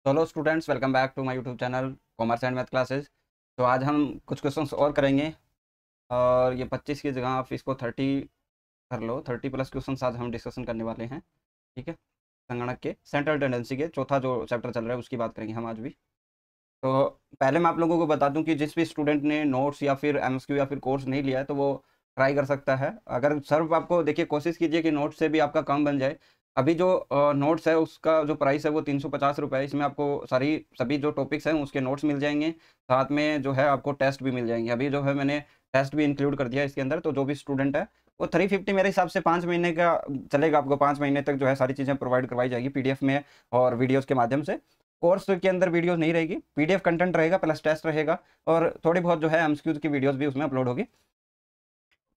Hello students, welcome back to my YouTube channel commerce and math classes. तो आज हम कुछ क्वेश्चंस और करेंगे। और ये 25 की जगह आप इसको 30 कर लो। 30 प्लस क्वेश्चंस आज हम डिस्कशन करने वाले हैं। ठीक है, संगणक के सेंट्रल टेंडेंसी के चौथा जो चैप्टर चल रहा है उसकी बात करेंगे हम आज भी। तो पहले मैं आप लोगों को बता दूं कि जिस भी स्टूडेंट ने नोट्स या फिर एमएसक्यू या फिर कोर्स नहीं लिया है तो वो ट्राई कर सकता है। अगर सिर्फ आपको देखिए, कोशिश कीजिए कि नोट्स से भी आपका काम बन जाए। अभी जो नोट्स है उसका जो प्राइस है वो 350 रुपये है। इसमें आपको सभी जो टॉपिक्स हैं उसके नोट्स मिल जाएंगे, साथ में जो है आपको टेस्ट भी मिल जाएंगे। अभी जो है मैंने टेस्ट भी इंक्लूड कर दिया इसके अंदर। तो जो भी स्टूडेंट है वो 350 मेरे हिसाब से 5 महीने का चलेगा। आपको 5 महीने तक जो है सारी चीज़ें प्रोवाइड करवाई जाएगी पीडीएफ में और वीडियोज़ के माध्यम से। कोर्स के अंदर वीडियोस नहीं रहेगी, पीडीएफ कंटेंट रहेगा प्लस टेस्ट रहेगा, और थोड़ी बहुत जो है एमसीक्यूज की वीडियोस भी उसमें अपलोड होगी।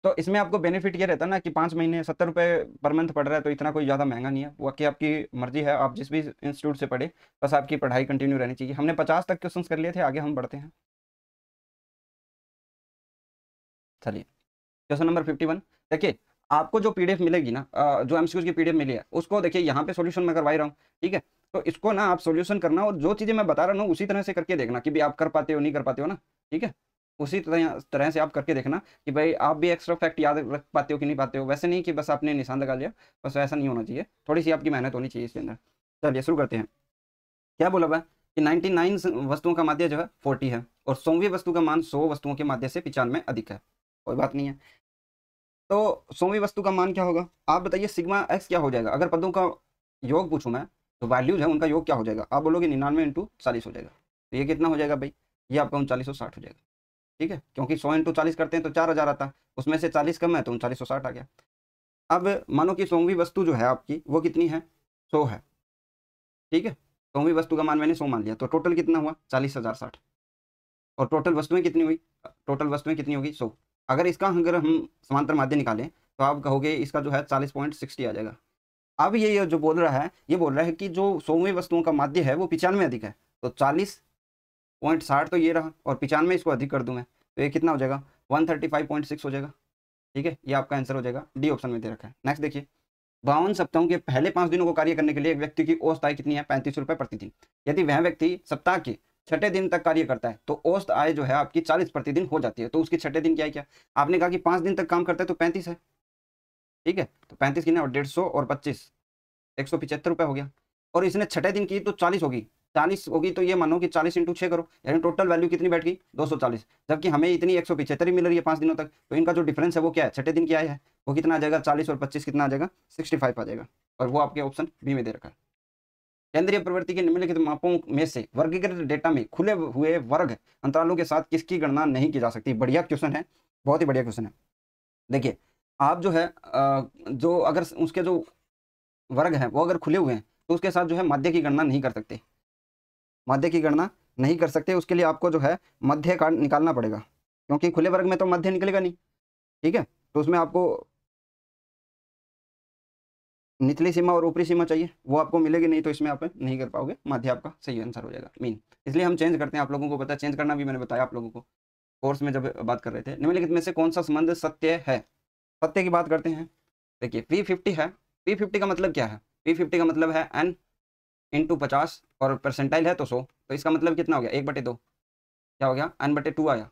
तो इसमें आपको बेनिफिट ये रहता है ना कि 5 महीने 70 रुपये पर मंथ पड़ रहा है, तो इतना कोई ज़्यादा महंगा नहीं है। वो कि आपकी मर्जी है, आप जिस भी इंस्टीट्यूट से पढ़े, बस आपकी पढ़ाई कंटिन्यू रहनी चाहिए। हमने 50 तक क्वेश्चन कर लिए थे, आगे हम बढ़ते हैं। चलिए, क्वेश्चन नंबर 51। देखिए, आपको जो पीडीएफ मिलेगी ना, जो एमसीक्यूज की पीडीएफ मिली है उसको देखिए, यहाँ पे सॉल्यूशन मैं करवा ही रहा हूँ। ठीक है, तो इसको ना आप सॉल्यूशन करना, और जो चीज़ें मैं बता रहा हूँ उसी तरह से करके देखना कि भी आप कर पाते हो नहीं कर पाते हो ना। ठीक है, उसी तरह तरह से आप करके देखना कि भाई आप भी एक्स्ट्रा फैक्ट याद रख पाते हो कि नहीं पाते हो। वैसे नहीं कि बस आपने निशान लगा लिया, बस ऐसा नहीं होना चाहिए, थोड़ी सी आपकी मेहनत होनी चाहिए इसके अंदर। चलिए शुरू करते हैं। क्या बोला हुआ है कि 99 वस्तुओं का माध्य जो है 40 है, और 100वीं वस्तु का मान 100 वस्तुओं के माध्य से 95 अधिक है। कोई बात नहीं है। तो 100वीं वस्तु का मान क्या होगा, आप बताइए। सिग्मा एक्स क्या हो जाएगा? अगर पदों का योग पूछूं मैं, तो वैल्यूज है उनका योग क्या हो जाएगा? आप बोलोगे 99 × 40 हो जाएगा। तो ये कितना हो जाएगा भाई? ये आपका 3960 हो जाएगा। ठीक है, क्योंकि 100 × 40 करते हैं तो 4000 आता है, उसमें से 40 कम है तो 3960 आ गया। अब मानो कि 100वीं वस्तु जो है आपकी वो कितनी है? 100 है। ठीक है, 100वीं वस्तु का मान मैंने 100 मान लिया, तो टोटल कितना हुआ? 40,060। और टोटल वस्तुएं कितनी हुई? टोटल वस्तुएं कितनी होगी? 100। अगर हम समांतर माध्य निकालें तो आप कहोगे इसका जो है 40.60 आ जाएगा। अब ये जो बोल रहा है, ये बोल रहा है कि जो 100वीं वस्तुओं का माध्य है वो 95 अधिक है। तो 40.60 तो ये रहा, और 95 इसको अधिक कर दूं मैं, तो ये कितना हो जाएगा? 135.6 हो जाएगा। ठीक है, ये आपका आंसर हो जाएगा, डी ऑप्शन में दे रखा है। नेक्स्ट देखिए, 52 सप्ताहों के पहले 5 दिनों को कार्य करने के लिए एक व्यक्ति की औसत आय कितनी है? 35 रुपये प्रतिदिन। यदि वह व्यक्ति सप्ताह के छठे दिन तक कार्य करता है तो औसत आय जो है आपकी 40 प्रतिदिन हो जाती है। तो उसके छठे दिन क्या है? क्या आपने कहा कि 5 दिन तक काम करता है तो 35 है। ठीक है, तो 35 कितना? 150 और 25, 175 रुपये हो गया। और इसने छठे दिन की तो 40 होगी। 40 होगी तो ये मानो कि 40 × 6 करो, यानी टोटल वैल्यू कितनी बैठ गई? 240। जबकि हमें इतनी 175 ही मिल रही है 5 दिनों तक। तो इनका जो डिफरेंस है वो क्या है? छठे दिन की आय है, वो कितना आ जाएगा? 40 और 25 कितना आ जाएगा? 65 आ जाएगा। और वो आपके ऑप्शन बी में दे रखा है। केंद्रीय प्रवृत्ति के निम्नलिखित मापों में से वर्गीकृत डेटा में खुले हुए वर्ग अंतरालों के साथ किसकी गणना नहीं की जा सकती? बढ़िया क्वेश्चन है, बहुत ही बढ़िया क्वेश्चन है। देखिए, आप जो है जो अगर उसके जो वर्ग हैं वो अगर खुले हुए हैं तो उसके साथ जो है माध्य की गणना नहीं कर सकते। माध्य की गणना नहीं कर सकते, उसके लिए आपको जो है मध्य का निकालना पड़ेगा, क्योंकि खुले वर्ग में तो मध्य निकलेगा नहीं। ठीक है, तो उसमें आपको निचली सीमा और ऊपरी सीमा चाहिए, वो आपको मिलेगी नहीं, तो इसमें आप नहीं कर पाओगे। माध्य आपका सही आंसर हो जाएगा, मीन। इसलिए हम चेंज करते हैं, आप लोगों को पता है चेंज करना भी, मैंने बताया आप लोगों को कोर्स में जब बात कर रहे थे। निम्नलिखित में से कौन सा संबंध सत्य है? सत्य की बात करते हैं। देखिए, P50 है। P50 का मतलब क्या है? P50 का मतलब है n × 50, और परसेंटाइल है तो 100। तो इसका मतलब कितना हो गया? 1/2। क्या हो गया? n/2 आया।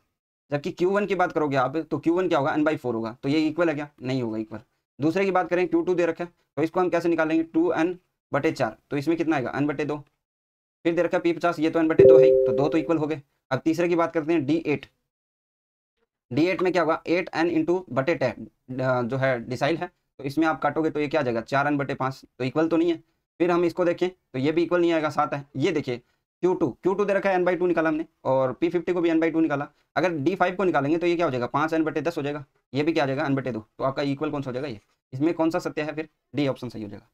जबकि Q1 की बात करोगे आप तो Q1 क्या होगा? n/4 होगा। तो ये इक्वल है क्या? नहीं होगा इक्वल। दूसरे की बात करें, Q2 दे रखा है, तो इसको हम कैसे निकालेंगे? 2n/4। तो इसमें कितना आएगा? n/2। फिर दे रखा है P50, ये तो n/2 है ही, तो 2 तो इक्वल हो गए। अब तीसरे की बात करते हैं, D8। D8 में क्या होगा? 8n/10 जो है डिसाइल है, तो इसमें आप काटोगे तो ये क्या आ जाएगा? 4n/5। तो इक्वल तो नहीं है। फिर हम इसको देखें तो ये भी इक्वल नहीं आएगा, 7 है। ये देखिए, Q2 दे रखा है n/2 निकाला हमने, और P50 को भी n/2 निकाला। अगर D5 को निकालेंगे तो ये क्या हो जाएगा? 5n/10 हो जाएगा। ये भी क्या आ जाएगा? n/2। तो आपका इक्वल कौन सा हो जाएगा? ये। इसमें कौन सा सत्य है? फिर डी ऑप्शन सही हो जाएगा।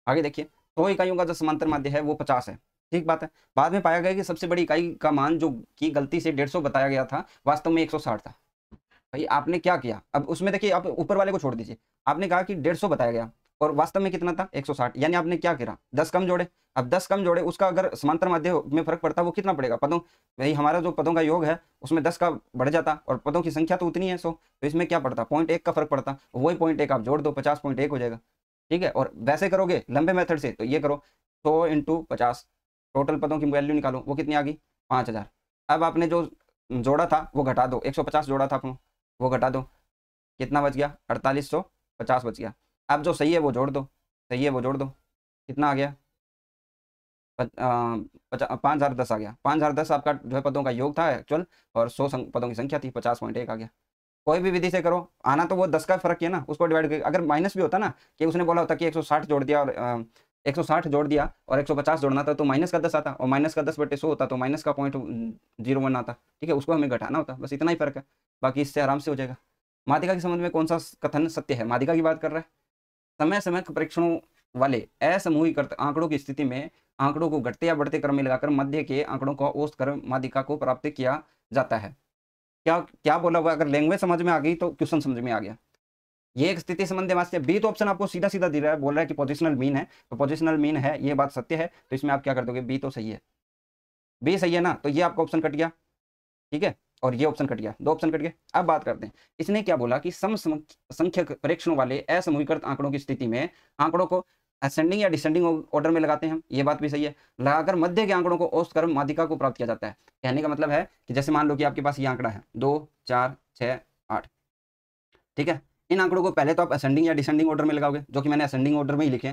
आगे देखिए, 100 इकाइयों का जो समांतर माध्य है वो 50 है। ठीक बात है। बाद में पाया गया कि सबसे बड़ी इकाई का मान जो कि गलती से 150 बताया गया था, वास्तव में 160 था। भाई आपने क्या किया? अब उसमें देखिए, आप ऊपर वाले को छोड़ दीजिए। आपने कहा कि 150 बताया गया और वास्तव में कितना था? 160। यानी आपने क्या करा? 10 कम जोड़े। अब 10 कम जोड़े, उसका अगर समांतर माध्य में फर्क पड़ता वो कितना पड़ेगा? पदों, भाई हमारा जो पदों का योग है उसमें 10 का बढ़ जाता, और पदों की संख्या तो उतनी है 100, तो इसमें क्या पड़ता? 0.1 का फर्क पड़ता। वही 0.1 आप जोड़ दो, 50.1 हो जाएगा। ठीक है, और वैसे करोगे लंबे मेथड से तो ये करो, 100 × 50 टोटल पदों की वैल्यू निकालो, वो कितनी आ गई 5000। अब आपने जो जोड़ा था वो घटा दो, 150 जोड़ा था आपने, वो घटा दो, कितना बच गया 4850 बच गया। अब जो सही है वो जोड़ दो, सही है वो जोड़ दो, कितना आ गया 5010 आ गया। 5010 आपका जो है पदों का योग था एक्चुअल, और 100 पदों की संख्या थी, 50.1 आ गया। कोई भी विधि से करो, आना तो वो 10 का फर्क है ना, उसको डिवाइड करके। अगर माइनस भी होता ना, कि उसने बोला होता कि 160 जोड़ दिया और 160 जोड़ दिया और 150 जोड़ना था, तो माइनस का 10 आता, और माइनस का 10/100 होता, तो माइनस का 0.01 आता। ठीक है, उसको हमें घटाना होता, बस इतना ही फर्क है, बाकी इससे आराम से हो जाएगा। माध्यिका के संबंध में कौन सा कथन सत्य है? माध्यिका की बात कर रहा है। समय समय परीक्षणों वाले असमूहीकृत आंकड़ों की स्थिति में आंकड़ों को घटते या बढ़ते क्रम में लगाकर मध्य के आंकड़ों का औसत कर माध्यिका को प्राप्त किया जाता है। क्या क्या बोला हुआ? अगर लैंग्वेज समझ में आ गई तो क्वेश्चन समझ में आ गया। ये एक स्थिति संबंधी वास्तव बी तो ऑप्शन आपको सीधा सीधा दे रहा है, बोल रहा है कि पोजिशनल मीन है, तो पोजिशनल मीन है, ये बात सत्य है, तो इसमें आप क्या कर दोगे? बी तो सही है, बी सही है ना, तो ये आपका ऑप्शन कट गया। ठीक है, और ये ऑप्शन कट गया, दो ऑप्शन कट गए। अब बात करते हैं, इसने क्या बोला कि सम संख्यक परीक्षणों वाले असमूहीकृत आंकड़ों की स्थिति में आंकड़ों को असेंडिंग या डिसेंडिंग ऑर्डर में लगाते हैं हम, ये बात भी सही है। लगाकर मध्य के आंकड़ों को औसत कर माध्यिका को प्राप्त किया जाता है। कहने का मतलब है कि जैसे मान लो कि आपके पास ये आंकड़ा है 2 4 6 8, ठीक है, इन आंकड़ों को पहले तो आप असेंडिंग या डिसेंडिंग ऑर्डर में लगाओगे, जो कि मैंने असेंडिंग ऑर्डर में ही लिखे।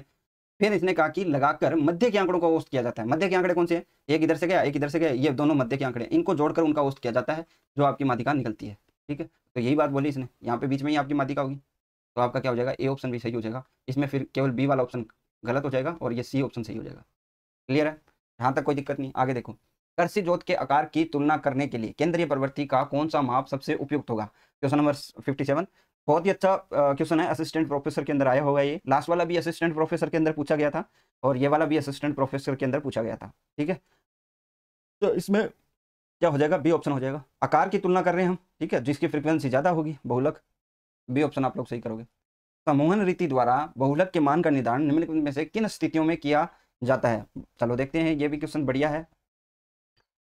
फिर इसने कहा कि लगाकर मध्य के आंकड़ों को औसत किया जाता है। मध्य के आंकड़े कौन से हैं? एक इधर से गया, एक इधर से गया, ये दोनों मध्य के आंकड़े, इनको जोड़कर उनका औसत किया जाता है, जो आपकी माध्यिका निकलती है। ठीक है, तो यही बात बोली इसने, यहाँ पे बीच में ही आपकी माध्यिका होगी, तो आपका क्या हो जाएगा? ए ऑप्शन भी सही हो जाएगा। इसमें फिर केवल बी वाला ऑप्शन गलत हो जाएगा और ये सी ऑप्शन सही हो जाएगा। क्लियर है, यहाँ तक कोई दिक्कत नहीं। आगे देखो, कर्षि जोत के आकार की तुलना करने के लिए केंद्रीय प्रवृत्ति का कौन सा माप सबसे उपयुक्त होगा? क्वेश्चन नंबर 57, बहुत ही अच्छा क्वेश्चन है, असिस्टेंट प्रोफेसर के अंदर आया होगा। ये लास्ट वाला भी असिस्टेंट प्रोफेसर के अंदर पूछा गया था, और ये वाला भी असिस्टेंट प्रोफेसर के अंदर पूछा गया था। ठीक है, तो इसमें क्या हो जाएगा? बी ऑप्शन हो जाएगा। आकार की तुलना कर रहे हैं हम, ठीक है, जिसकी फ्रीक्वेंसी ज्यादा होगी, बहुलक, बी ऑप्शन आप लोग सही करोगे। समूहन रीति द्वारा बहुलक के मान का निर्धारण निम्नलिखित में से किन स्थितियों में किया जाता है? चलो देखते हैं, ये भी क्वेश्चन बढ़िया है।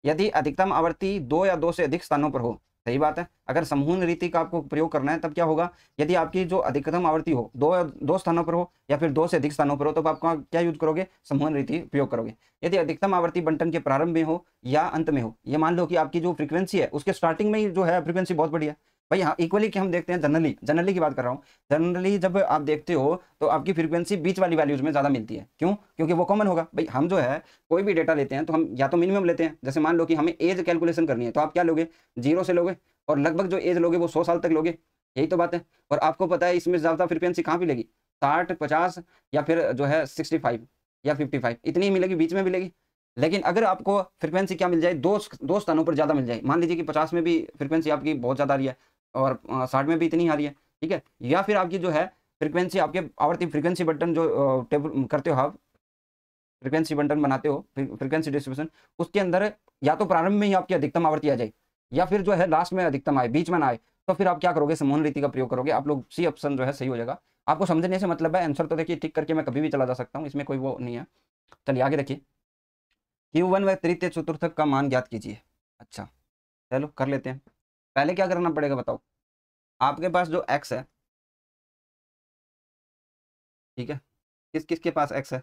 यदि अधिकतम आवर्ती 2 या 2 से अधिक स्थानों पर हो, सही बात है। अगर समूहन रीति का आपको प्रयोग करना है तब क्या होगा? यदि आपकी जो अधिकतम आवर्ती हो 2 स्थानों पर हो या फिर 2 से अधिक स्थानों पर हो, तो आप क्या यूज करोगे? समूहन रीति प्रयोग करोगे। यदि अधिकतम आवर्ती बंटन के प्रारंभ में हो या अंत में हो, ये मान लो कि आपकी जो फ्रीक्वेंसी है उसके स्टार्टिंग में ही जो है फ्रीक्वेंसी बहुत बढ़िया भाई। हाँ, इक्वली कि हम देखते हैं जनरली की बात कर रहा हूँ। जनरली जब आप देखते हो तो आपकी फ्रीक्वेंसी बीच वाली वैल्यूज में ज़्यादा मिलती है। क्यों? क्योंकि वो कॉमन होगा भाई। हम जो है कोई भी डेटा लेते हैं तो हम या तो मिनिमम लेते हैं, जैसे मान लो कि हमें एज कैलकुलेशन करनी है, तो आप क्या लोगे? 0 से लोगे, और लगभग जो एज लोगे वो 100 साल तक लोगे, यही तो बात है। और आपको पता है इसमें ज़्यादा फ्रीक्वेंसी कहाँ मिलेगी? 60 50 या फिर जो है 65 या 55, इतनी ही मिलेगी, बीच में मिलेगी। लेकिन अगर आपको फ्रीक्वेंसी क्या मिल जाए? दो स्थानों पर ज़्यादा मिल जाए, मान लीजिए कि 50 में भी फ्रीक्वेंसी आपकी बहुत ज़्यादा आ रही है और 60 में भी इतनी आ रही है, ठीक है, या फिर आपकी जो है फ्रीक्वेंसी, आपके आवर्ती फ्रीक्वेंसी बटन जो टेबल करते हो आप, फ्रीक्वेंसी बंटन बनाते हो, फ्रीक्वेंसी डिस्ट्रीब्यूशन, उसके अंदर या तो प्रारंभ में ही आपकी अधिकतम आवृत्ति आ जाए या फिर जो है लास्ट में अधिकतम आए, बीच में ना आए, तो फिर आप क्या करोगे? समूहन रीति का प्रयोग करोगे। आप लोग सी ऑप्शन जो है सही हो जाएगा। आपको समझने से मतलब है, आंसर तो देखिए टिक करके मैं कभी भी चला जा सकता हूँ, इसमें कोई वो नहीं है। चलिए आगे देखिए, Q1 व तृतीय चतुर्थक का मान ज्ञात कीजिए। अच्छा, चलो कर लेते हैं। पहले क्या करना पड़ेगा बताओ? आपके पास जो x है, ठीक है, किस किस के पास x है?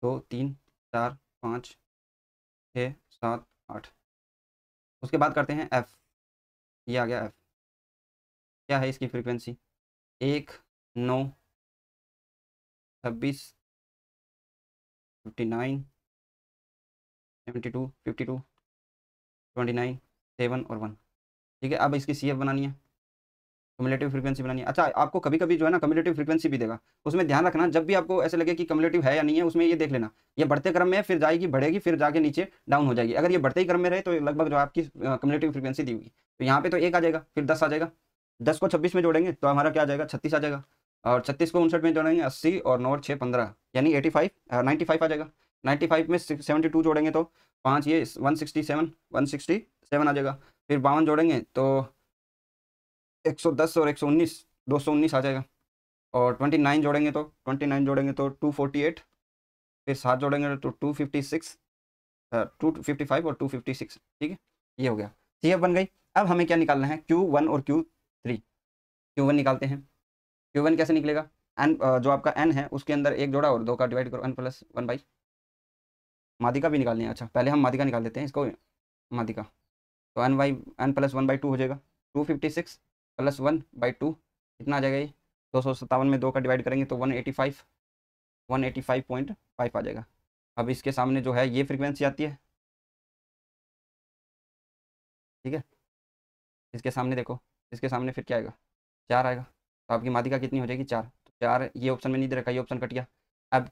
2 3 4 5 6 7 8। उसके बाद करते हैं f, ये आ गया f। क्या है इसकी फ्रीक्वेंसी? 1 9 26 59 72 52 29 7 और 1। ठीक है, अब इसकी CF बनानी है, कम्युलेटिव फ्रीक्वेंसी बनानी है। अच्छा, आपको कभी कभी जो है ना कम्युलेटिव फ्रीक्वेंसी भी देगा, उसमें ध्यान रखना, जब भी आपको ऐसे लगे कि कम्युलेटिव है या नहीं है, उसमें ये देख लेना, ये बढ़ते क्रम में फिर जाएगी, बढ़ेगी, फिर जाके नीचे डाउन हो जाएगी। अगर ये बढ़ते ही क्रम में रहे तो लगभग जो आपकी कम्युलेटिव फ्रीक्वेंसी दी हुई, तो यहाँ पे तो 1 आ जाएगा, फिर 10 आ जाएगा, 10 को 26 में जोड़ेंगे तो हमारा क्या आ जाएगा? 36 आ जाएगा, और 36 को 59 में जोड़ेंगे 80, और 9 और 6 15, यानी 85 95 आ जाएगा। 95 में 72 जोड़ेंगे तो 5 ये 167 आ जाएगा। फिर 52 जोड़ेंगे तो 110 और 119 219 आ जाएगा। और 29 जोड़ेंगे तो 248, फिर 7 जोड़ेंगे तो 256, 255 और 256। ठीक है, ये हो गया, CF बन गई। अब हमें क्या निकालना है? Q1 और Q3। Q1 निकालते हैं। Q1 कैसे निकलेगा? n जो आपका n है उसके अंदर 1 जोड़ा और 2 का डिवाइड करो, n + 1/, माध्यिका भी निकालनी है। अच्छा पहले हम माध्यिका निकाल लेते हैं इसको, माध्यिका। तो n+1/2 हो जाएगा, 256 + 1/2 कितना आ जाएगा ये, 257 में 2 का डिवाइड करेंगे तो 185.5 आ जाएगा। अब इसके सामने जो है ये फ्रीक्वेंसी आती है, ठीक है। इसके सामने देखो, इसके सामने फिर क्या आएगा, 4 आएगा। तो आपकी माध्यिका कितनी हो जाएगी, 4। तो 4 ये ऑप्शन में नहीं दे रखा, ये ऑप्शन कट गया। अब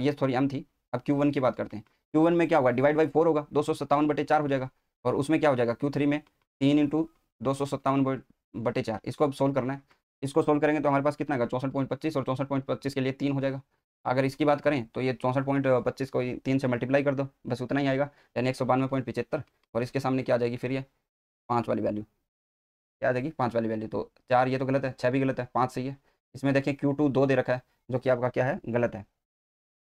ये सॉरी m थी। अब Q1 की बात करते हैं। Q1 में क्या होगा, डिवाइड बाई 4 होगा, 257/4 हो जाएगा। और उसमें क्या हो जाएगा, Q3 में 3 × 257/4। इसको अब सोल्व करना है। इसको सोल्व करेंगे तो हमारे पास कितना आएगा, 64.25, और 64.25 के लिए 3 हो जाएगा। अगर इसकी बात करें तो ये 64.25 को 3 से मल्टीप्लाई कर दो, बस उतना ही आएगा, यानी 192.75। और इसके सामने क्या आ जाएगी फिर, ये 5 वाली वैल्यू क्या आ जाएगी, 5 वाली वैल्यू। तो 4 ये तो गलत है, 6 भी गलत है, 5 सही है। इसमें देखिए Q2 2 दे रखा है, जो कि आपका क्या है, गलत है।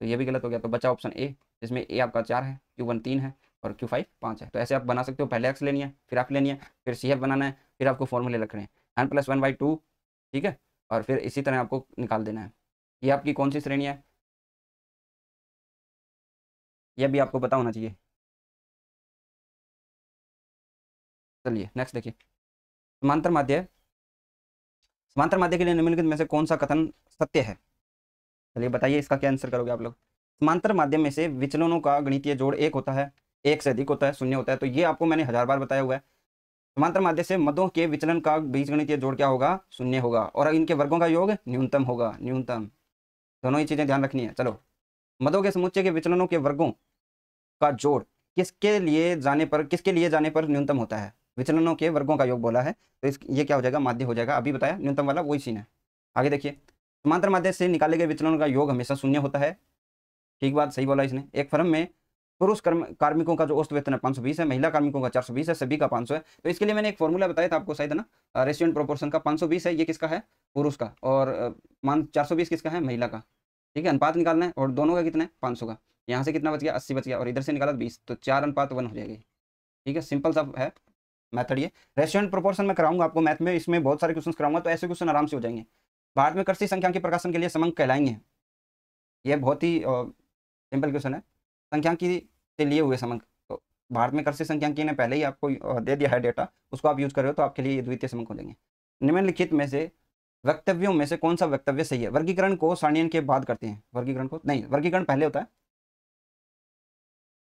तो ये भी गलत हो गया। तो बचा ऑप्शन ए, जिसमें ए आपका 4 है, Q1 3 है, और Q5 5 है। तो ऐसे आप बना सकते हो, पहले एक्स लेनी है, फिर आप लेनी है, फिर CF बनाना है, फिर आपको फॉर्मूले रखने हैं, n+1/2, ठीक है। और फिर इसी तरह आपको निकाल देना है। ये आपकी कौन सी श्रेणी है, यह भी आपको पता होना चाहिए। चलिए नेक्स्ट देखिए, समांतर माध्य। समांतर माध्य के लिए निम्नलिखित में से कौन सा कथन सत्य है। चलिए बताइए, इसका क्या आंसर करोगे आप लोग। समांतर माध्यम में से विचलनों का गणितीय जोड़ 1 होता है, 1 से अधिक होता है, 0 होता है। तो ये आपको मैंने 1000 बार बताया हुआ है। समांतर माध्य से मदों के विचलन का बीजगणितीय जोड़ क्या होगा, 0 होगा, और इनके वर्गों का योग न्यूनतम होगा, न्यूनतम। दोनों ही चीजें ध्यान रखनी है। चलो, मदों के समुच्चय के विचलनों के वर्गों का जोड़ किसके लिए जाने पर न्यूनतम होता है, विचलनों के वर्गों का योग बोला है। तो ये क्या हो जाएगा, माध्य हो जाएगा। अभी बताया न्यूनतम वाला वही सीन है। आगे देखिए, समांतर माध्य से निकाले गए विचलनों का योग हमेशा 0 होता है। ठीक बात, सही बोला इसने। एक फर्म में पुरुष कार्मिकों का जो औसत वेतन है 520 है, महिला कार्मिकों का 420 है, सभी का 500 है। तो इसके लिए मैंने एक फॉर्मूला बताया था आपको शायद, है ना, रेशियो एंड प्रोपोर्शन का। 520 है, ये किसका है, पुरुष का, और 420 किसका है, महिला का। ठीक है, अनुपात निकालना है, और दोनों का कितना है, 500 का। यहाँ से कितना बच गया, 80 बच गया, और इधर से निकाला 20, तो 4:1 हो जाएगी। ठीक है, सिंपल सा है मैथड ये। रेशियो एंड प्रोपोर्शन में कराऊंगा आपको मैथ में, इसमें बहुत सारे क्वेश्चन कराऊंगा, तो ऐसे क्वेश्चन आराम से हो जाएंगे। भारत में कृषि संख्यांकी प्रकाशन के लिए समंक कहलाएंगे। ये बहुत ही सिंपल क्वेश्चन है, संख्यांकी से लिए हुए समंक। तो भारत में कृषि संख्यांकी ने पहले ही आपको दे दिया है डेटा, उसको आप यूज कर रहे हो, तो आपके लिए ये द्वितीय समंक हो जाएंगे। निम्नलिखित में से वक्तव्यों में से कौन सा वक्तव्य सही है। वर्गीकरण को सारणीयन के बाद करते हैं, वर्गीकरण को नहीं, वर्गीकरण पहले होता है।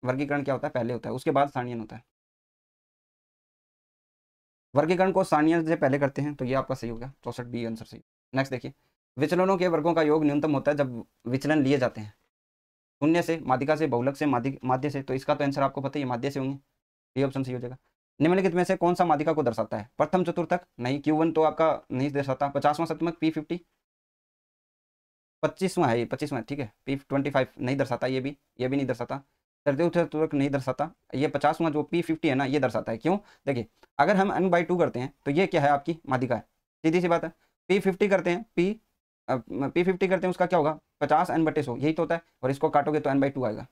वर्गीकरण क्या होता है, पहले होता है, उसके बाद सारणीयन होता है। वर्गीकरण को सारणीयन से पहले करते हैं, तो ये आपका सही हो गया, 64B आंसर सही। नेक्स्ट देखिए, विचलनों के वर्गों का योग न्यूनतम होता है जब विचलन लिए जाते हैं शून्य से, माध्यिका से, बहुलक से, माध्य से। तो इसका तो आंसर आपको पता ही है, माध्य से होंगे, ये ऑप्शन सही हो जाएगा। निम्नलिखित में से कौन सा माध्यिका को दर्शाता है, प्रथम चतुर्थक नहीं, Q1 तो आपका नहीं दर्शाता। 50वां शतमक P50, 25वां है ये, 25वां, ठीक है। P25 नहीं दर्शाता, ये भी नहीं दर्शाता। तृतीय चतुर्थक नहीं दर्शाता। ये 50वां जो P50 है ना, ये दर्शाता है। क्यों, देखिए, अगर हम n/2 करते हैं तो ये क्या है, आपकी माध्यिका है, सीधी सी बात है। P50 करते हैं, P50 करते हैं, उसका क्या होगा, 50 n/100, यही तो होता है। और इसको काटोगे तो n/2 आएगा।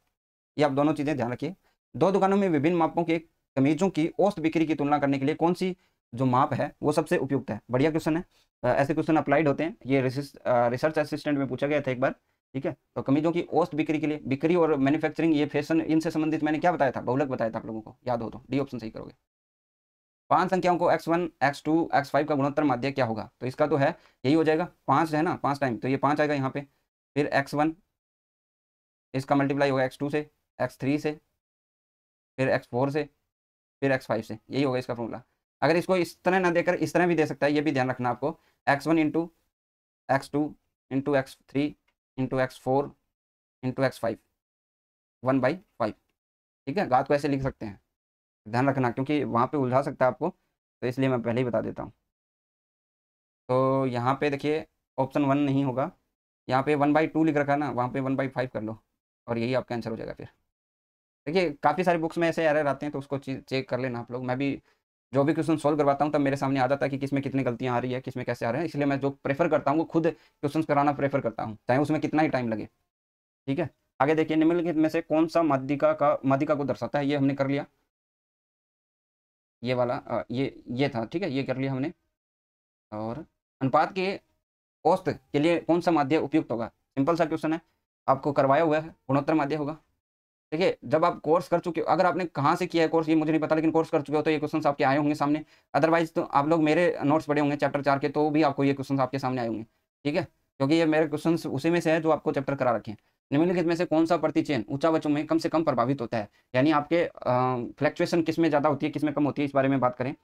ये आप दोनों चीज़ें ध्यान रखिए। दो दुकानों में विभिन्न मापों के कमीजों की औसत बिक्री की तुलना करने के लिए कौन सी जो माप है वो सबसे उपयुक्त है। बढ़िया क्वेश्चन है। ऐसे क्वेश्चन अप्लाइड होते हैं, ये रिसर्च असिस्टेंट में पूछा गया था एक बार। ठीक है, तो कमीजों की औसत बिक्री के लिए, बिक्री और मैन्युफैक्चरिंग, ये फैशन, इनसे संबंधित मैंने क्या बताया था, बहुलक बताया था आप लोगों को, याद हो तो डी ऑप्शन सही करोगे। 5 संख्याओं को x1, x2, x5 का गुणोत्तर माध्य क्या होगा। तो इसका तो है, यही हो जाएगा, 5 है ना, 5 टाइम, तो ये 5 आएगा यहाँ पे। फिर x1, इसका मल्टीप्लाई होगा x2 से, x3 से, फिर x4 से, फिर x5 से, यही होगा इसका फॉर्मूला। अगर इसको इस तरह ना देकर इस तरह भी दे सकता है, ये भी ध्यान रखना आपको, x1 into x2 into x3 into x4 into x5, 1/5। ठीक है, घात को ऐसे लिख सकते हैं, ध्यान रखना, क्योंकि वहाँ पे उलझा सकता है आपको, तो इसलिए मैं पहले ही बता देता हूँ। तो यहाँ पे देखिए, ऑप्शन 1 नहीं होगा, यहाँ पे 1/2 लिख रखा है ना, वहाँ पे 1/5 कर लो, और यही आपका आंसर हो जाएगा। फिर देखिए, काफ़ी सारी बुक्स में ऐसे एरर आते हैं, तो उसको चेक कर लेना आप लोग। मैं भी जो भी क्वेश्चन सॉल्व करवाता हूँ, तब मेरे सामने आ जाता है कि किसमें कितनी गलतियाँ आ रही है, किसमें कैसे आ रहे हैं। इसलिए मैं जो प्रेफर करता हूँ वो खुद क्वेश्चन कराना प्रेफर करता हूँ, चाहे उसमें कितना ही टाइम लगे। ठीक है, आगे देखिए, निम्नलिखित में से कौन सा माध्यिका को दर्शाता है। ये हमने कर लिया, ये वाला ये था, ठीक है, ये कर लिया हमने। और अनुपात के औसत के लिए कौन सा माध्य उपयुक्त होगा, सिंपल सा क्वेश्चन है, आपको करवाया हुआ है, गुणोत्तर माध्य होगा। देखिए जब आप कोर्स कर चुके हो, अगर आपने कहाँ से किया है कोर्स ये मुझे नहीं पता, लेकिन कोर्स कर चुके हो तो ये क्वेश्चंस आपके आए होंगे सामने। अदरवाइज तो आप लोग मेरे नोट्स पढ़े होंगे चैप्टर 4 के, तो भी आपको ये क्वेश्चंस आपके सामने आए होंगे, ठीक है, क्योंकि ये मेरे क्वेश्चंस उसी में से है जो आपको चैप्टर करा रखे हैं। निम्नलिखित में से कौन सा प्रतिचयन उच्चावचों में कम से कम प्रभावित होता है, यानी आपके फ्लैक्चुएशन किस में ज़्यादा होती है, किस में कम होती है, इस बारे में बात करें।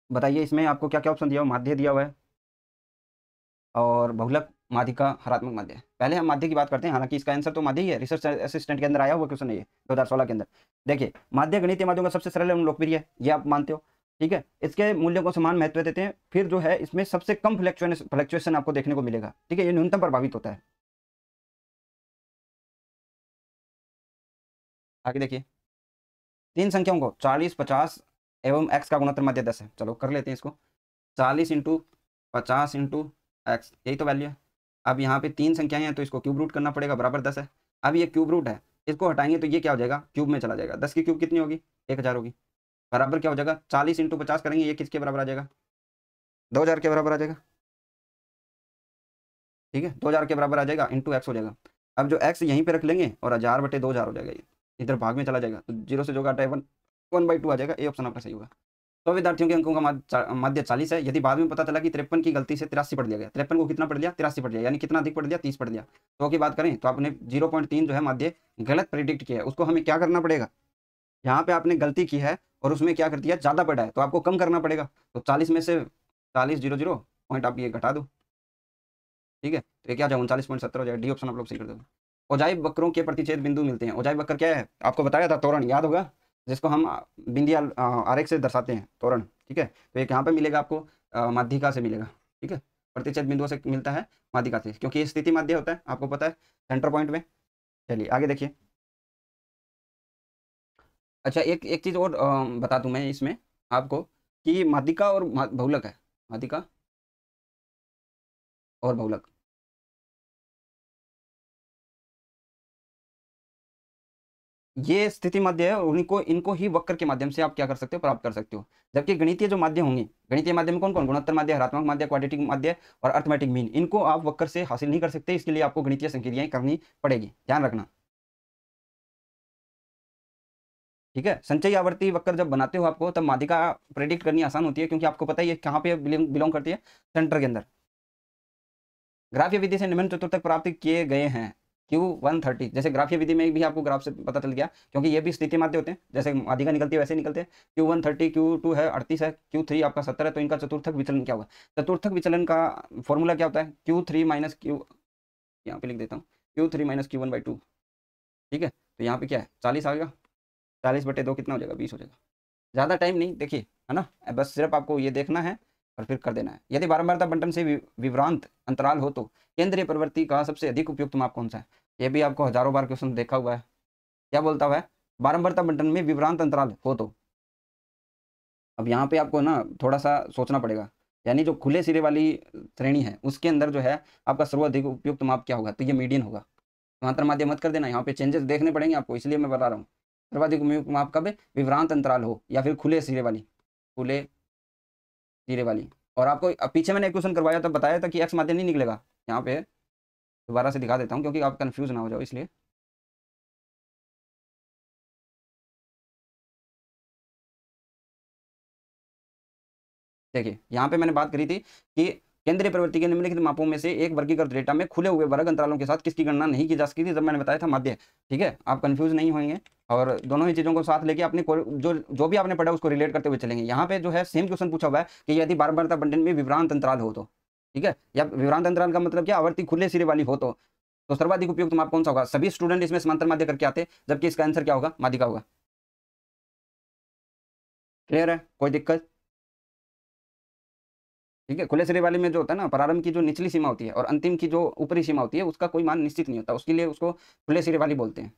बताइए इसमें आपको क्या क्या ऑप्शन दिया हुआ, माध्य दिया हुआ है और बहुलक, माध्यिका, हरात्मक माध्य। पहले हम माध्य की बात करते हैं, हालांकि इसका आंसर तो माध्य ही है, रिसर्च असिस्टेंट के अंदर आया हुआ क्वेश्चन है ये 2016 के अंदर। देखिए माध्य गणितीय माध्यम का सबसे सरल एवं लोकप्रिय है, ये आप मानते हो, ठीक है, इसके मूल्यों को समान महत्व देते हैं, फिर जो है इसमें सबसे कम फ्लैक्चुएशन आपको देखने को मिलेगा, ठीक है, ये न्यूनतम प्रभावित होता है। आगे देखिए, तीन संख्याओं को 40, 50 एवं x का गुणोत्तर माध्य 10 है। चलो कर लेते हैं इसको, 40 इंटू 50 इंटू एक्स, यही तो वैल्यू है। अब यहाँ पे तीन संख्याएं हैं तो इसको क्यूब रूट करना पड़ेगा, बराबर 10 है। अब ये क्यूब रूट है, इसको हटाएंगे तो ये क्या हो जाएगा, क्यूब में चला जाएगा। 10 की क्यूब कितनी होगी, 1000 होगी, बराबर क्या हो जाएगा, 40 इंटू 50 करेंगे, ये किसके बराबर आ जाएगा, 2000 के बराबर आ जाएगा, ठीक है, 2000 के बराबर आ जाएगा, इंटू एक्स हो जाएगा। अब जो एक्स यहीं पे रख लेंगे और 1000/2000 हो जाएगा, ये इधर भाग में चला जाएगा, तो जीरो से जो घटा है 1/2 आ जाएगा, ये ऑप्शन आपका सही होगा। तो विद्यार्थियों के अंकों का माध्य 40 है। यदि बाद में पता चला कि 53 की गलती से 83 पढ़ लिया गया, 53 को कितना पढ़ लिया, 83 पढ़ लिया, यानी कितना अधिक पढ़ लिया, 30 पढ़ लिया, तो की बात करें तो आपने 0.3 जो है माध्य गलत प्रिडिक्ट किया है, उसको हमें क्या करना पड़ेगा, यहाँ पे आपने गलती की है और उसमें क्या कर दिया, ज़्यादा पढ़ा है, तो आपको कम करना पड़ेगा। तो 40 में से 40 0 पॉइंट आप ये घटा दो, ठीक है, तो ये क्या जाए 39.70 हो जाएगा, डी ऑप्शन आप लोग सही कर दो। ओजाई वक्रों के प्रतिच्छेद बिंदु मिलते हैं। ओजाई वक्र क्या है, आपको बताया था, तोरण, याद होगा, जिसको हम बिंदी आरेख से दर्शाते हैं, तोरण, ठीक है, तो एक यहाँ पे मिलेगा आपको, माध्यिका से मिलेगा, ठीक है, प्रतिच्छेद बिंदुओं से मिलता है माध्यिका से, क्योंकि ये स्थिति माध्य होता है, आपको पता है, सेंटर पॉइंट में। चलिए आगे देखिए। अच्छा एक एक चीज़ और बता दूं मैं इसमें आपको, कि माध्यिका और बहुलक है, माध्यिका और बहुलक, ये स्थिति माध्य है, और इनको इनको ही वक्र के माध्यम से आप क्या कर सकते हो, प्राप्त कर सकते हो। जबकि गणितीय जो माध्य होंगे, गणितीय माध्य में कौन कौन, गुणोत्तर माध्य, हरात्मक माध्य, क्वाड्रेटिक माध्य और अर्थमेटिक मीन, इनको आप वक्र से हासिल नहीं कर सकते, इसके लिए आपको गणितीय संक्रियाएं करनी पड़ेगी, ध्यान रखना, ठीक है। संचयी आवर्ती वक्र जब बनाते हो आपको, तब माध्यिका प्रेडिक्ट करनी आसान होती है, क्योंकि आपको पता है ये कहाँ पे बिलोंग करती है, सेंटर के अंदर। ग्राफीय विधि से निम्न चतुर्थक प्राप्त किए गए हैं, Q130, जैसे ग्राफीय विधि में भी आपको ग्राफ से पता चल गया, क्योंकि ये भी स्थिति माध्य होते हैं, जैसे माध्यिका निकलती है वैसे निकलते हैं। Q130, Q2 है 38 है, Q3 आपका 70 है, तो इनका चतुर्थक विचलन क्या होगा, चतुर्थक विचलन का फॉर्मूला क्या होता है, Q3 माइनस Q, यहाँ पे लिख देता हूँ, Q3 माइनस Q1/2, ठीक है, तो यहाँ पे क्या है, 40 आ गया, 40/2 कितना हो जाएगा, 20 हो जाएगा। ज़्यादा टाइम नहीं, देखिए, है ना, बस सिर्फ आपको ये देखना है और फिर कर देना है। यदि बारंबारता बंटन से विभ्रांत अंतराल हो तो केंद्रीय प्रवृत्ति का सबसे अधिक उपयुक्त माप कौन सा है, ये भी आपको हजारों बार क्वेश्चन देखा हुआ है। क्या बोलता हुआ है, बारंबारता बंटन में विभ्रांत अंतराल हो तो। अब यहाँ पे आपको ना थोड़ा सा सोचना पड़ेगा, यानी जो खुले सिरे वाली श्रेणी है उसके अंदर जो है आपका सर्वाधिक उपयुक्त माप क्या होगा, तो ये मीडियन होगा। समांतर माध्य मत कर देना, यहाँ पे चेंजेस देखने पड़ेंगे आपको, इसलिए मैं बता रहा हूँ। सर्वाधिक उपयुक्त माप कब है, विभ्रांत अंतराल हो या फिर खुले सिरे वाली, खुले सिरे वाली। और आपको पीछे मैंने एक क्वेश्चन करवाया था, बताया था कि एक्स माध्य नहीं निकलेगा, यहाँ पे दोबारा से दिखा देता हूँ क्योंकि आप कंफ्यूज ना हो जाओ, इसलिए। देखिए यहाँ पे मैंने बात करी थी कि केंद्रीय प्रवृत्ति के निम्नलिखित मापों में से एक वर्गीकृत डेटा में खुले हुए वर्ग अंतरालों के साथ किसकी गणना नहीं की जा सकती थी, जब मैंने बताया था माध्य, ठीक है, आप कंफ्यूज नहीं होंगे, और दोनों ही चीज़ों को साथ लेके अपने जो जो भी आपने पढ़ा उसको रिलेट करते हुए चलेंगे। यहाँ पे जो है सेम क्वेश्चन पूछा हुआ है कि यदि बारंबारता बंटन में विभ्रांत अंतराल हो तो, ठीक है, या विभ्रांत अंतराल का मतलब क्या, आवर्ती खुले सिरे वाली हो तो सर्वाधिक उपयुक्त माप कौन सा होगा। सभी स्टूडेंट इसमें समांतर माध्य करके आते, जबकि इसका आंसर क्या होगा, माध्यिका होगा। क्लियर है, कोई दिक्कत, ठीक है। खुले सिरे वाले में जो होता है ना, प्रारंभ की जो निचली सीमा होती है और अंतिम की जो ऊपरी सीमा होती है, उसका कोई मान निश्चित नहीं होता, उसके लिए उसको खुले सिरे वाली बोलते हैं,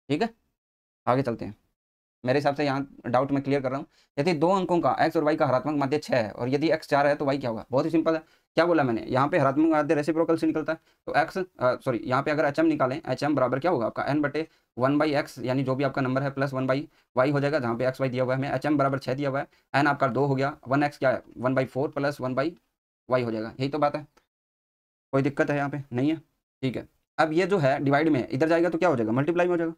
ठीक है। आगे चलते हैं, मेरे हिसाब से यहाँ डाउट मैं क्लियर कर रहा हूँ। यदि दो अंकों का एक्स और वाई का हरात्मक माध्य 6 है और यदि एक्स 4 है तो वाई क्या होगा, बहुत ही सिंपल है। क्या बोला मैंने, यहाँ पे हरात्मक माध्य रेसिप्रोकल से निकलता है, तो एक्स सॉरी यहाँ पे अगर एच एम निकालें, एच एम बराबर क्या होगा आपका n/1/x, यानी जो भी आपका नंबर है प्लस 1/y हो जाएगा, जहाँ पे एक्स वाई दिया हुआ है हमें, एच एम बराबर 6 दिया हुआ है, एन आपका 2 हो गया, 1x क्या है 1/4 प्लस 1/y हो जाएगा, यही तो बात है। कोई दिक्कत है यहाँ पे नहीं है, ठीक है। अब ये जो है डिवाइड में इधर जाएगा तो क्या हो जाएगा, मल्टीप्लाई में हो जाएगा।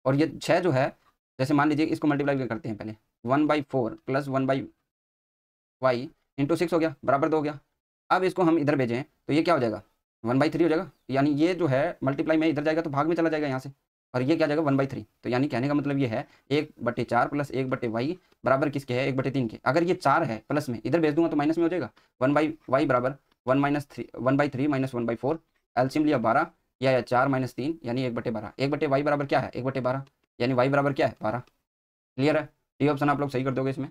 और ये 6 जो है, जैसे मान लीजिए इसको मल्टीप्लाई करते हैं पहले, 1/4 प्लस 1/y इंटू 6 हो गया, बराबर 2 हो गया। अब इसको हम इधर भेजें तो ये क्या हो जाएगा, 1/3 हो जाएगा। यानी ये जो है मल्टीप्लाई में इधर जाएगा तो भाग में चला जाएगा यहाँ से, और ये क्या जाएगा 1/3। तो यानी कहने का मतलब ये है 1/4 प्लस 1/y बराबर किसके है, 1/3 के। अगर ये 4 है प्लस में, इधर भेज दूंगा तो माइनस में हो जाएगा। 1/y बराबर 1/3 माइनस 1/4, एलसीएम लिया 12, या 4 माइनस 3 यानी 1/12। 1/y बराबर क्या है, 1/12, यानी y बराबर क्या है, 12। क्लियर है, ये ऑप्शन आप लोग सही कर दोगे इसमें।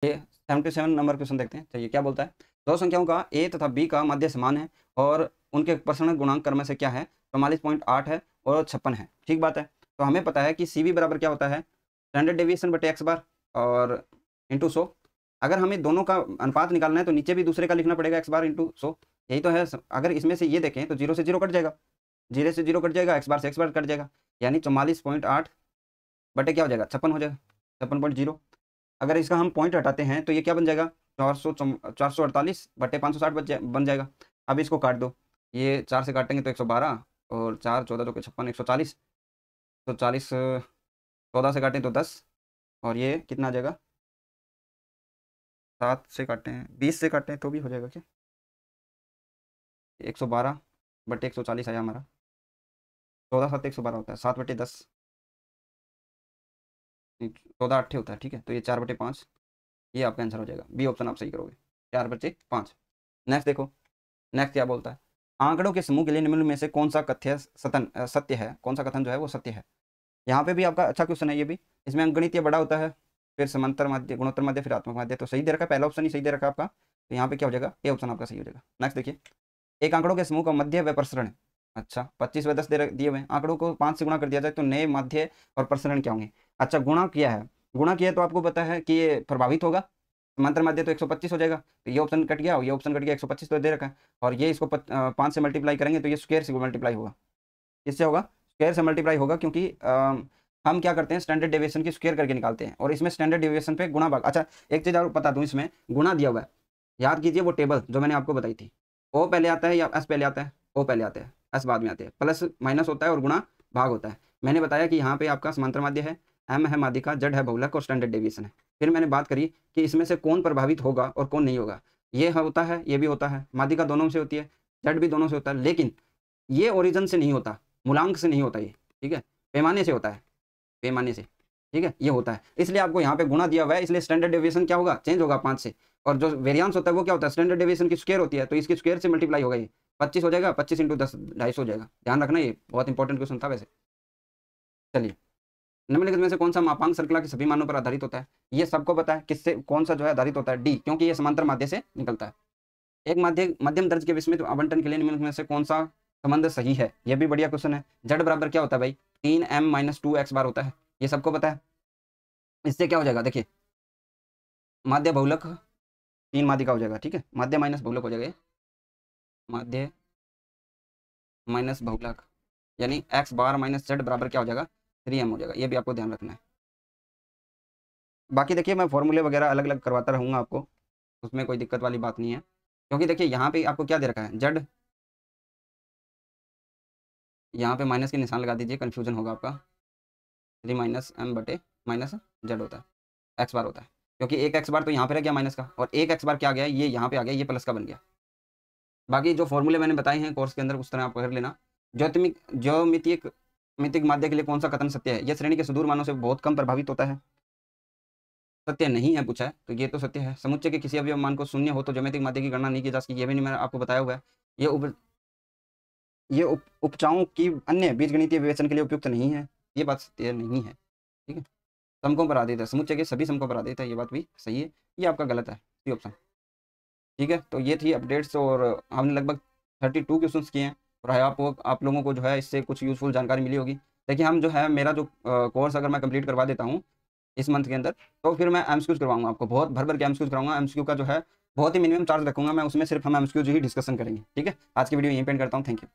ये 77 नंबर क्वेश्चन देखते हैं। चलिए क्या बोलता है, दो संख्याओं का ए तथा बी का मध्य समान है और उनके प्रसरण गुणांक क्रम से क्या है, 44.8 है और 56 है। ठीक बात है। तो हमें पता है कि सी बी बराबर क्या होता है, स्टैंडर्ड डेविएशन बटे एक्स बार और इंटू 100। अगर हमें दोनों का अनुपात निकालना है तो नीचे भी दूसरे का लिखना पड़ेगा, एक्स बार इंटू 100। यही तो है। अगर इसमें से ये देखें तो 0 से 0 कट जाएगा, 0 से 0 कट जाएगा, एक्स बार से एक्स बार कट जाएगा, यानी 44.8 बटे क्या हो जाएगा, 56 हो जाएगा, 56.0। अगर इसका हम पॉइंट हटाते हैं तो ये क्या बन जाएगा, 448 बटे 560 बन जाएगा। अब इसको काट दो, ये 4 से काटेंगे तो 112, और 4 14 2 56, 140, तो 40 14 से काटें तो 10, और ये कितना आ जाएगा, 7 से काटें 20 से काटें तो भी हो जाएगा क्या, 112 बटे 140 आया हमारा, 14 7 112 होता है, 7 बटे 10, 14 8 होता है। ठीक है, तो ये 4 बटे 5, ये आपका आंसर हो जाएगा। बी ऑप्शन आप सही करोगे, 4 बटे 5। नेक्स्ट देखो, नेक्स्ट क्या बोलता है, आंकड़ों के समूह के लिए निम्न में से कौन सा कथ्य सत्य है, कौन सा कथन जो है वो सत्य है। यहाँ पे भी आपका अच्छा क्वेश्चन है ये भी। इसमें अंकगणितीय बड़ा होता है, फिर समांतर माध्य, गुणोत्तर माध्य, फिर आत्मक माध्य। तो सही दे रखा है, पहला ऑप्शन ही सही दे रखा है आपका। तो यहाँ पे क्या हो जाएगा, ए ऑप्शन आपका सही हो जाएगा। नेक्स्ट देखिए, एक आंकड़ों के समूह का मध्य व प्रसरण, अच्छा 25/10 दिए हुए, आंकड़ों को 5 से गुणा कर दिया जाए तो नए मध्य और प्रसरण क्या होंगे। अच्छा गुणा किया है, गुणा किया तो आपको पता है कि ये प्रभावित होगा, समांतर माध्य तो 125 हो जाएगा, तो ये ऑप्शन कट गया और ये ऑप्शन कट गया, 125 तो दे रखा है। और ये इसको 5 से मल्टीप्लाई करेंगे तो ये स्क्वायर से मल्टीप्लाई होगा, किससे होगा, स्क्वायर से मल्टीप्लाई होगा, क्योंकि हम क्या करते हैं, स्टैंडर्ड डेविएशन की स्क्वायर करके निकालते हैं, और इसमें स्टैंडर्ड डेविएशन पे गुणा भाग। अच्छा एक चीज़ और बता दूं, इसमें गुणा दिया हुआ है, याद कीजिए वो टेबल जो मैंने आपको बताई थी, ओ पहले आता है या एस पहले आता है, ओ पहले आता है, एस बाद में आते हैं, प्लस माइनस होता है और गुणा भाग होता है। मैंने बताया कि यहाँ पे आपका समांतर माध्य है, एम है माध्यिका, जेड है बहुलक और स्टैंडर्ड डेविएशन है। फिर मैंने बात करी कि इसमें से कौन प्रभावित होगा और कौन नहीं होगा। ये होता है, ये भी होता है, माध्यिका दोनों से होती है, जेड भी दोनों से होता है, लेकिन ये ओरिजिन से नहीं होता, मूलांक से नहीं होता ये, ठीक है, पैमाने से होता है, पैमाने से, ठीक है, ये होता है। इसलिए आपको यहाँ पे गुणा दिया हुआ है, इसलिए स्टैंडर्ड डेविएशन क्या होगा, चेंज होगा 5 से। और जो वेरिएंस होता है वो क्या होता है, स्टैंडर्ड डेविएशन की स्क्वायर होती है, तो इसकी स्क्वायर से मल्टीप्लाई होगा, ये 25 हो जाएगा, 25 इंटू 10 250 हो जाएगा। ध्यान रखना, ये बहुत इंपॉर्टेंट क्वेश्चन था वैसे। चलिए, निम्नलिखित में से कौन सा मापांक श्रृंखला के सभी मानों पर आधारित होता है। ये सबको पता है, किससे कौन सा जो है आधारित होता है, डी, क्योंकि ये समांतर माध्य से निकलता है। एक मध्यम दर्ज के विस्मित आवंटन के लिए निम्नलिखित में से कौन सा संबंध सही है। ये भी बढ़िया क्वेश्चन है। जेड बराबर क्या होता है भाई, 3m - 2x बार होता है, ये सबको पता है। इससे क्या हो जाएगा, देखिए माध्य बहुलक 3 माध्यिका हो जाएगा, ठीक है, माध्य माइनस बहुलक हो जाएगा, माध्य माइनस बहुलक, यानी x बार माइनस जेड बराबर क्या हो जाएगा, 3m हो जाएगा। ये भी आपको ध्यान रखना है। बाकी देखिए मैं फॉर्मूले वगैरह अलग अलग करवाता रहूँगा आपको, उसमें कोई दिक्कत वाली बात नहीं है, क्योंकि देखिए यहाँ पे आपको क्या दे रखा है, जेड, यहाँ पे माइनस के निशान लगा दीजिए, कन्फ्यूजन होगा आपका। 3 - m बटे माइनस जेड होता है, एक्स बार होता है, क्योंकि एक एक्स बार तो यहाँ पे रह गया माइनस का, और एक एक्स बार क्या आ गया, ये यहाँ पे आ गया, ये प्लस का बन गया। बाकी जो फॉर्मूले मैंने बताए हैं कोर्स के अंदर उस तरह आप कर लेना। ज्योमितिक मितिक माध्य के लिए कौन सा कथन सत्य है। यह श्रेणी के सुदूर मानों से बहुत कम प्रभावित होता है, सत्य नहीं है पूछा है, तो ये तो सत्य है। समुच्चय के किसी अवयव मान को शून्य हो तो ज्योमितिक माध्य की गणना नहीं की जा सकती, ये भी नहीं मैंने आपको बताया हुआ है। ये उपचाओं की अन्य बीजगणितीय विवेचन के लिए उपयुक्त नहीं है, ये बात सत्य नहीं है, ठीक है। समकों पर आधारित है, समुच्चय के सभी समकों पर आधारित है, ये बात भी सही है, ये आपका गलत है, सी ऑप्शन, ठीक है। तो ये थी अपडेट्स, और हमने लगभग 32 क्वेश्चन किए हैं, और आप लोगों को जो है इससे कुछ यूजफुल जानकारी मिली होगी। देखिए हम जो है मेरा जो कोर्स अगर मैं कंप्लीट करवा देता हूँ इस मंथ के अंदर, तो फिर मैं एमसीक्यूज करवाऊंगा आपको, बहुत भर भर के एमसीक्यूज कराऊंगा। एमसीक्यू का जो है बहुत ही मिनिमम चार्ज रखूंगा मैं, उसमें सिर्फ हम एमसीक्यूज ही डिस्कशन करेंगे, ठीक है। आज की वीडियो यहीं पे एंड करता हूँ, थैंक यू।